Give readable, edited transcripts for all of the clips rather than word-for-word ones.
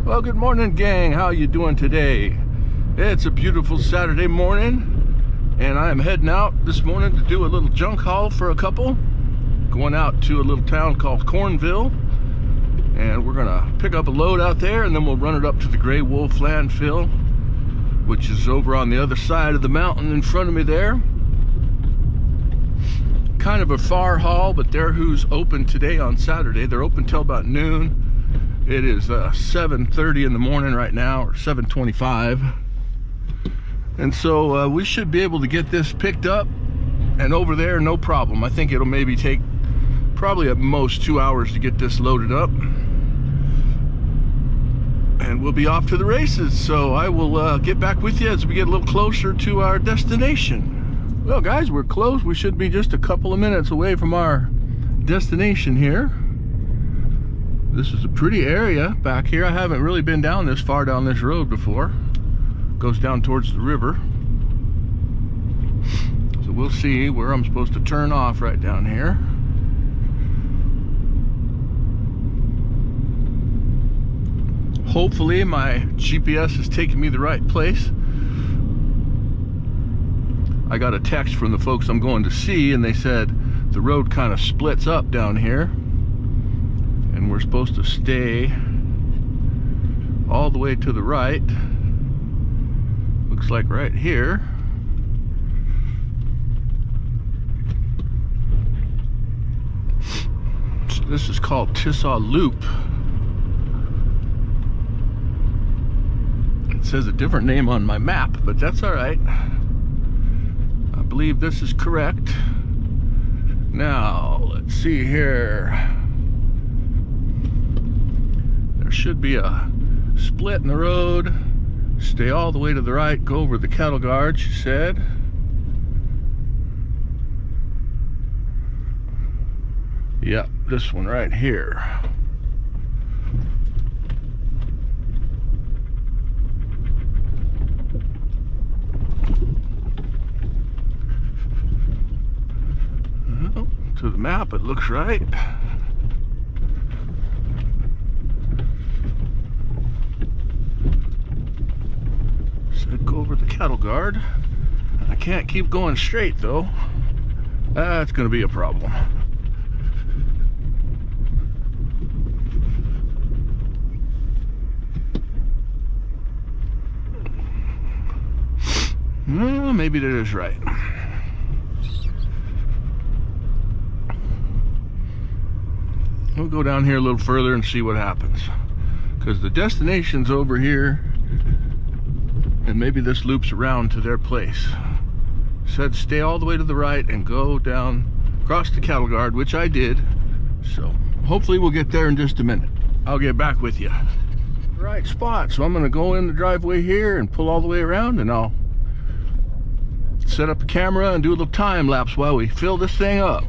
Well, good morning, gang. How you doing today? It's a beautiful Saturday morning, and I am heading out this morning to do a little junk haul for a couple. Going out to a little town called Cornville, and we're gonna pick up a load out there, and then we'll run it up to the Gray Wolf landfill, which is over on the other side of the mountain in front of me there. Kind of a far haul, but they're who's open today on Saturday. They're open till about noon. It is 7:30 in the morning right now, or 7:25. And so we should be able to get this picked up and over there, no problem. I think it'll maybe take probably at most 2 hours to get this loaded up. And we'll be off to the races. So I will get back with you as we get a little closer to our destination. Well, guys, we're close. We should be just a couple of minutes away from our destination here. This is a pretty area back here. I haven't really been down this far down this road before. Goes down towards the river. So we'll see where I'm supposed to turn off right down here. Hopefully my GPS is taking me the right place. I got a text from the folks I'm going to see, and they said the road kind of splits up down here. And we're supposed to stay all the way to the right. Looks like right here. So this is called Tissaw Loop. It says a different name on my map, but that's all right. I believe this is correct. Now, let's see here. Should be a split in the road. Stay all the way to the right, go over the cattle guard, she said. Yep, this one right here. Well, to the map, it looks right. Go over the cattle guard. I can't keep going straight though. That's gonna be a problem. Well, maybe that is right. We'll go down here a little further and see what happens, because the destination's over here. And maybe this loops around to their place. Said stay all the way to the right and go down across the cattle guard, which I did. So hopefully we'll get there in just a minute. I'll get back with you. Right spot. So I'm gonna go in the driveway here and pull all the way around, and I'll set up a camera and do a little time lapse while we fill this thing up.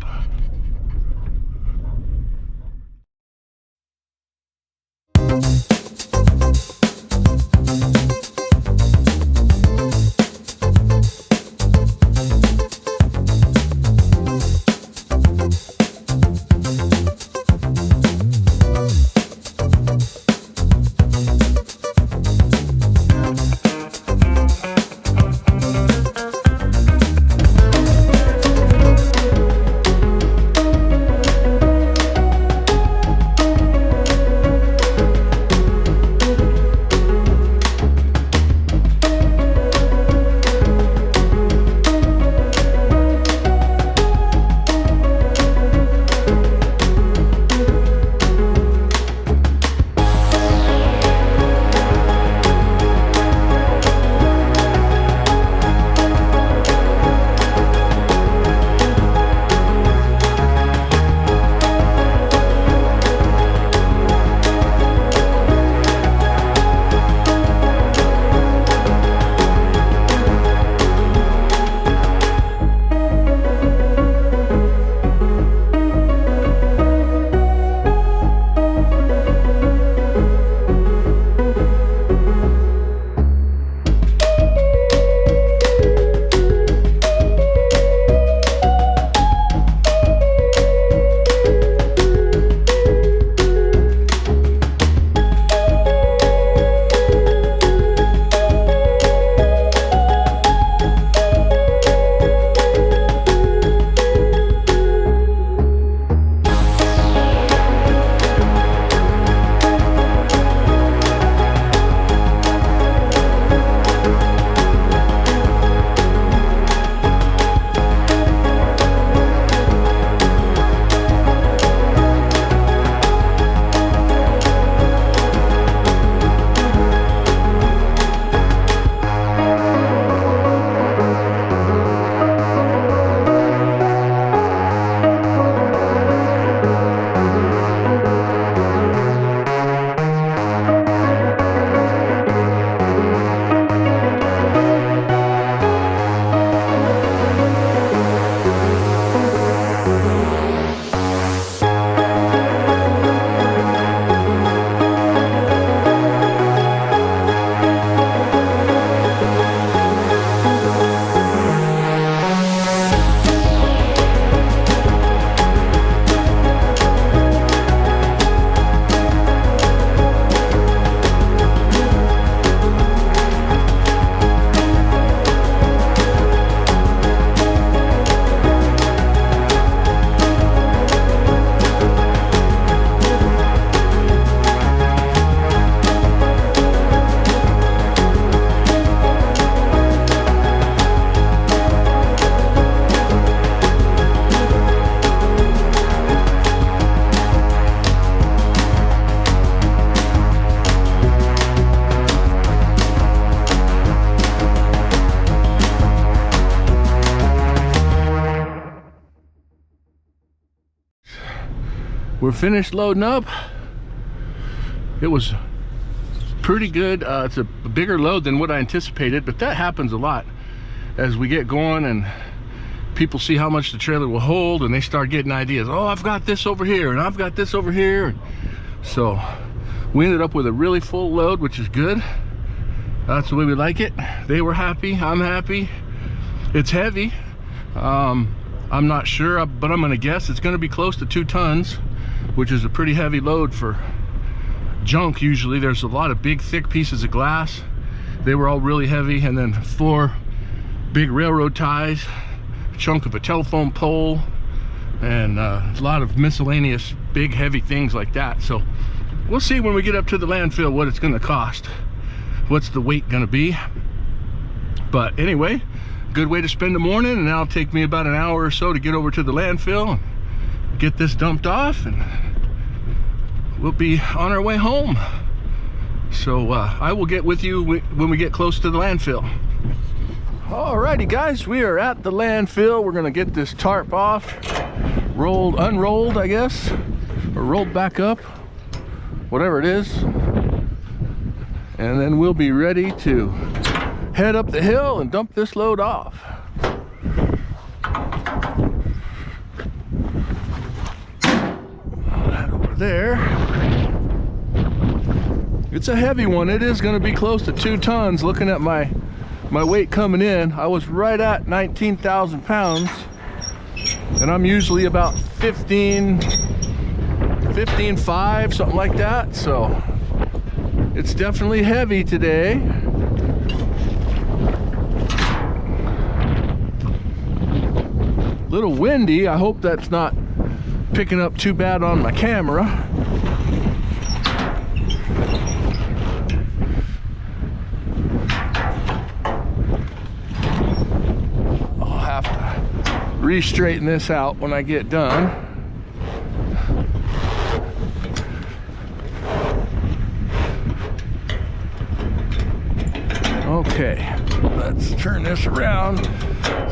we're finished loading up. It was pretty good. It's a bigger load than what I anticipated, but that happens a lot as we get going and people see how much the trailer will hold, and they start getting ideas. Oh, I've got this over here and I've got this over here. So we ended up with a really full load, which is good. That's the way we like it. They were happy, I'm happy. It's heavy. I'm not sure, but I'm gonna guess it's gonna be close to 2 tons, which is a pretty heavy load for junk. Usually there's a lot of big thick pieces of glass. They were all really heavy, and then 4 big railroad ties, a chunk of a telephone pole, and a lot of miscellaneous big heavy things like that. So we'll see when we get up to the landfill what it's gonna cost, what's the weight gonna be. But anyway, good way to spend the morning, and now it'll take me about an hour or so to get over to the landfill and get this dumped off, and we'll be on our way home. So I will get with you when we get close to the landfill. Alrighty guys, we are at the landfill. We're gonna get this tarp off, unrolled I guess, or rolled back up, whatever it is, and then we'll be ready to head up the hill and dump this load off. That over there. It's a heavy one. It is going to be close to 2 tons. Looking at my weight coming in, I was right at 19,000 pounds, and I'm usually about 15.5, something like that. So it's definitely heavy today. Little windy. I hope that's not picking up too bad on my camera. I'll have to re-straighten this out when I get done. Okay, let's turn this around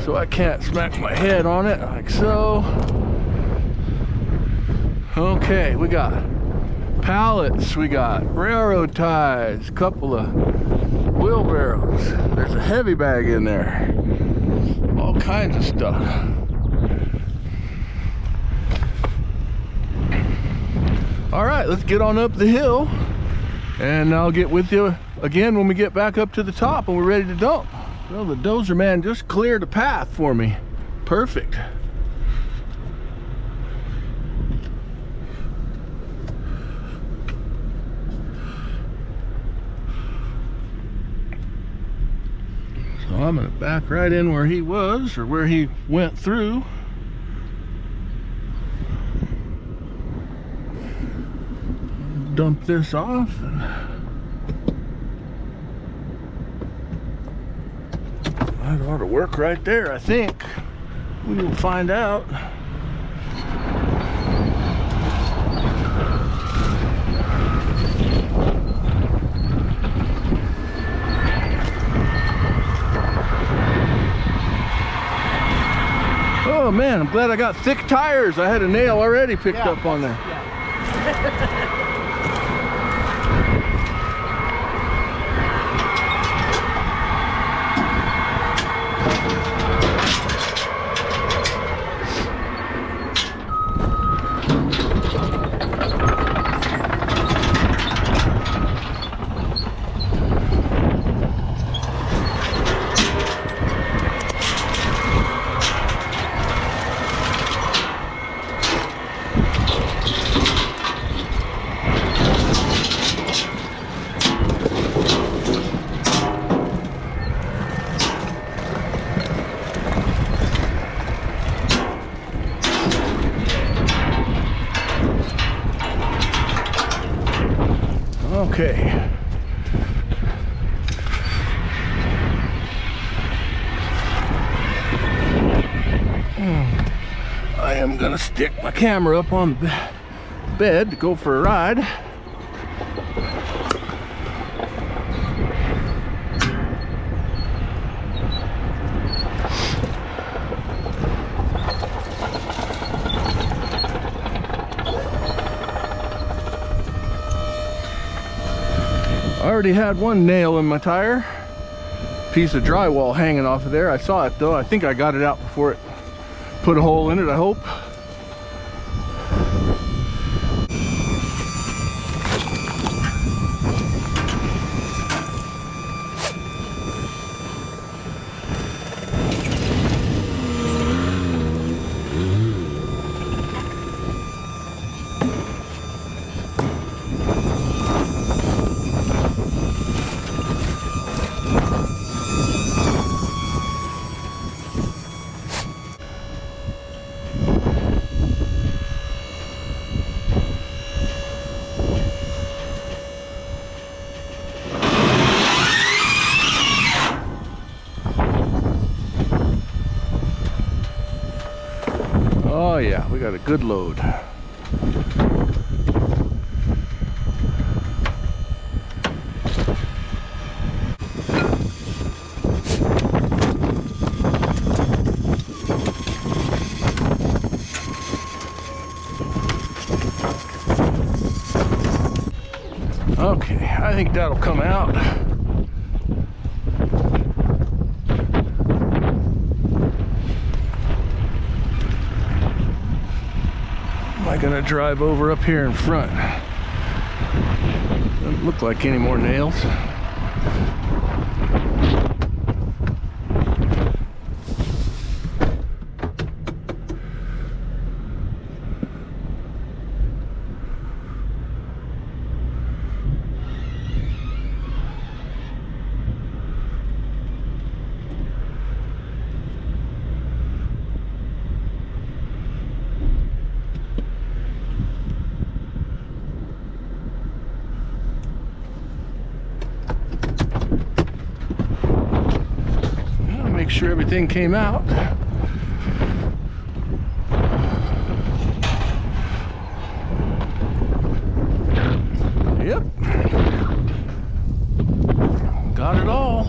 so I can't smack my head on it, like so. Okay, we got pallets, we got railroad ties, a couple of wheelbarrows. There's a heavy bag in there. All kinds of stuff. All right, let's get on up the hill, and I'll get with you again when we get back up to the top and we're ready to dump. Well, the dozer man just cleared a path for me. Perfect. So I'm gonna back right in where he was, or where he went through. Dump this off. That ought to work right there, I think. We will find out. Oh man, I'm glad I got thick tires. I had a nail already picked up on there. Yeah. Okay. I am gonna stick my camera up on the bed to go for a ride. I already had one nail in my tire. Piece of drywall hanging off of there. I saw it though. I think I got it out before it put a hole in it, I hope. Oh yeah, we got a good load. Okay, I think that'll come out. Am I gonna drive over up here in front? Doesn't look like any more nails. Make sure everything came out. Yep. Got it all.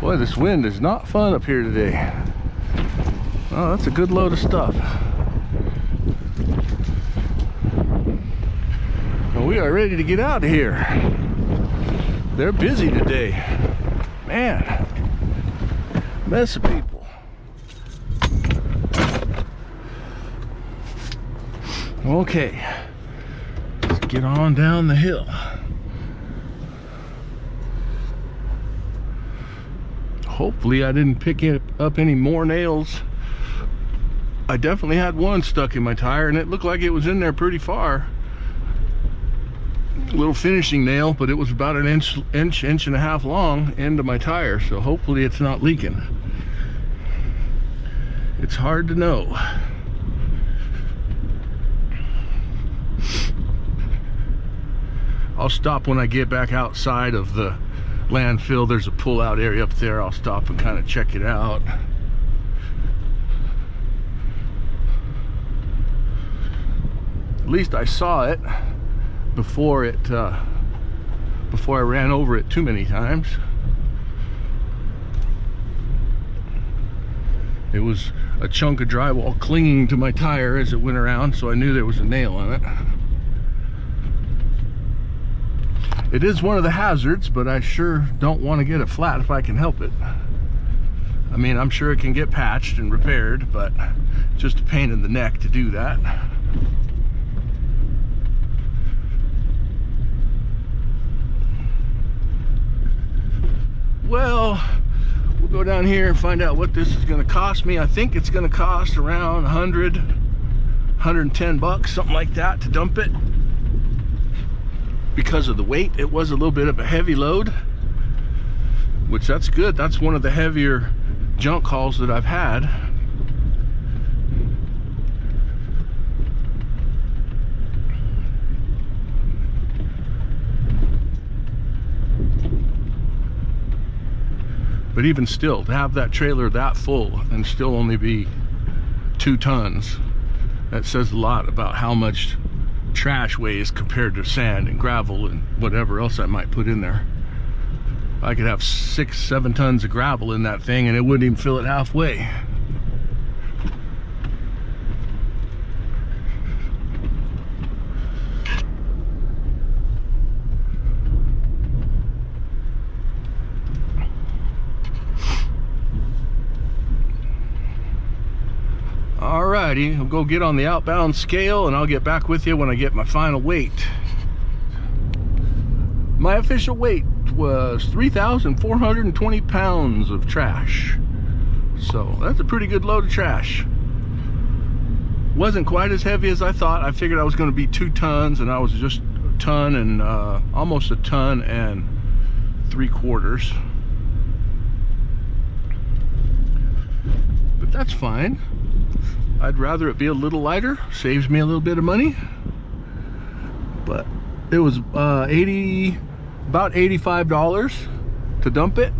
Boy, this wind is not fun up here today. Oh, that's a good load of stuff. We are ready to get out of here. They're busy today. Man, mess of people. Okay, let's get on down the hill. Hopefully I didn't pick up any more nails. I definitely had one stuck in my tire and it looked like it was in there pretty far. Little finishing nail, but it was about an inch and a half long into my tire, so hopefully it's not leaking. It's hard to know. I'll stop when I get back outside of the landfill. There's a pull-out area up there. I'll stop and kind of check it out. At least I saw it before I ran over it too many times. It was a chunk of drywall clinging to my tire as it went around, so I knew there was a nail on it. It is one of the hazards, but I sure don't want to get it flat if I can help it. I mean, I'm sure it can get patched and repaired, but just a pain in the neck to do that. Well, we'll go down here and find out what this is going to cost me. I think it's going to cost around 100, 110 bucks, something like that, to dump it. Because of the weight, it was a little bit of a heavy load, which that's good. That's one of the heavier junk hauls that I've had. But even still, to have that trailer that full and still only be 2 tons, that says a lot about how much trash weighs compared to sand and gravel and whatever else I might put in there. I could have 6-7 tons of gravel in that thing and it wouldn't even fill it halfway. Alrighty, I'll go get on the outbound scale and I'll get back with you when I get my final weight. My official weight was 3,420 pounds of trash. So that's a pretty good load of trash. Wasn't quite as heavy as I thought. I figured I was going to be 2 tons, and I was just a ton and almost a ton and 3/4. But that's fine. I'd rather it be a little lighter. Saves me a little bit of money. But it was about $85 to dump it.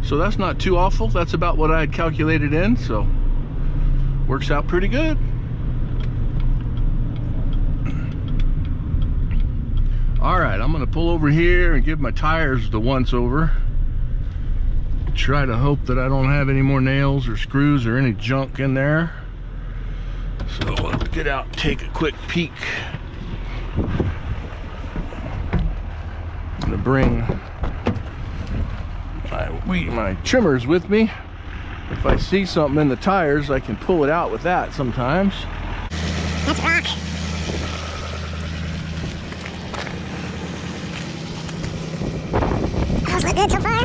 So that's not too awful. That's about what I had calculated in, so works out pretty good. All right, I'm gonna pull over here and give my tires the once over. Try to hope that I don't have any more nails or screws or any junk in there. So let's get out and take a quick peek. I'm gonna bring my trimmers with me. If I see something in the tires, I can pull it out with that sometimes. That's rock. Those look good so far.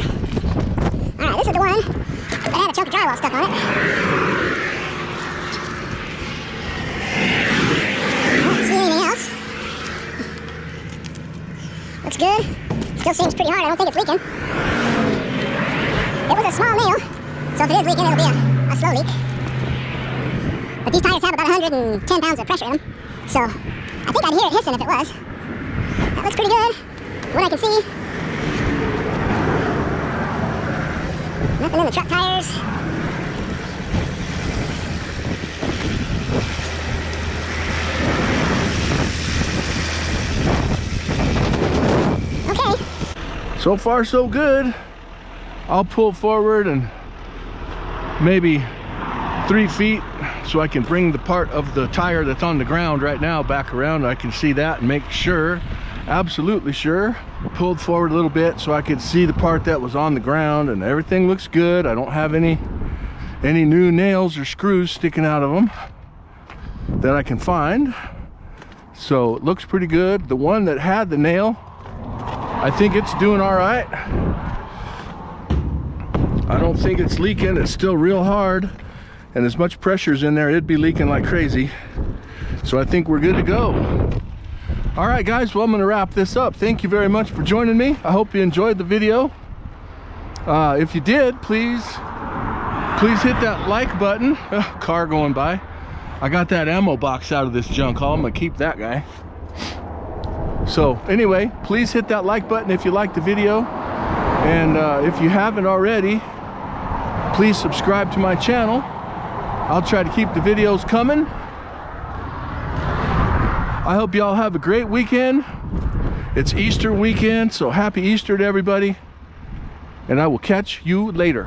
Alright, this is the one that had a chunk of drywall stuck on it. I don't see anything else. Looks good. Still seems pretty hard. I don't think it's leaking. It was a small nail, so if it is leaking, it'll be a slow leak. But these tires have about 110 pounds of pressure in them, so I think I'd hear it hissing if it was. That looks pretty good, what I can see. Nothing in the truck tires. Okay. So far, so good. I'll pull forward and maybe 3 feet so I can bring the part of the tire that's on the ground right now back around. I can see that and make sure, absolutely sure. Pulled forward a little bit so I could see the part that was on the ground, and everything looks good. I don't have any new nails or screws sticking out of them that I can find. So it looks pretty good. The one that had the nail, I think it's doing all right. I don't think it's leaking. It's still real hard, and as much pressure's in there, it'd be leaking like crazy. So I think we're good to go. All right, guys, well, I'm gonna wrap this up. Thank you very much for joining me. I hope you enjoyed the video. If you did, please hit that like button. Car going by. I got that ammo box out of this junk haul. I'm gonna keep that guy. So anyway, please hit that like button if you liked the video. And if you haven't already, please subscribe to my channel. I'll try to keep the videos coming. I hope y'all have a great weekend. It's Easter weekend, so happy Easter to everybody. And I will catch you later.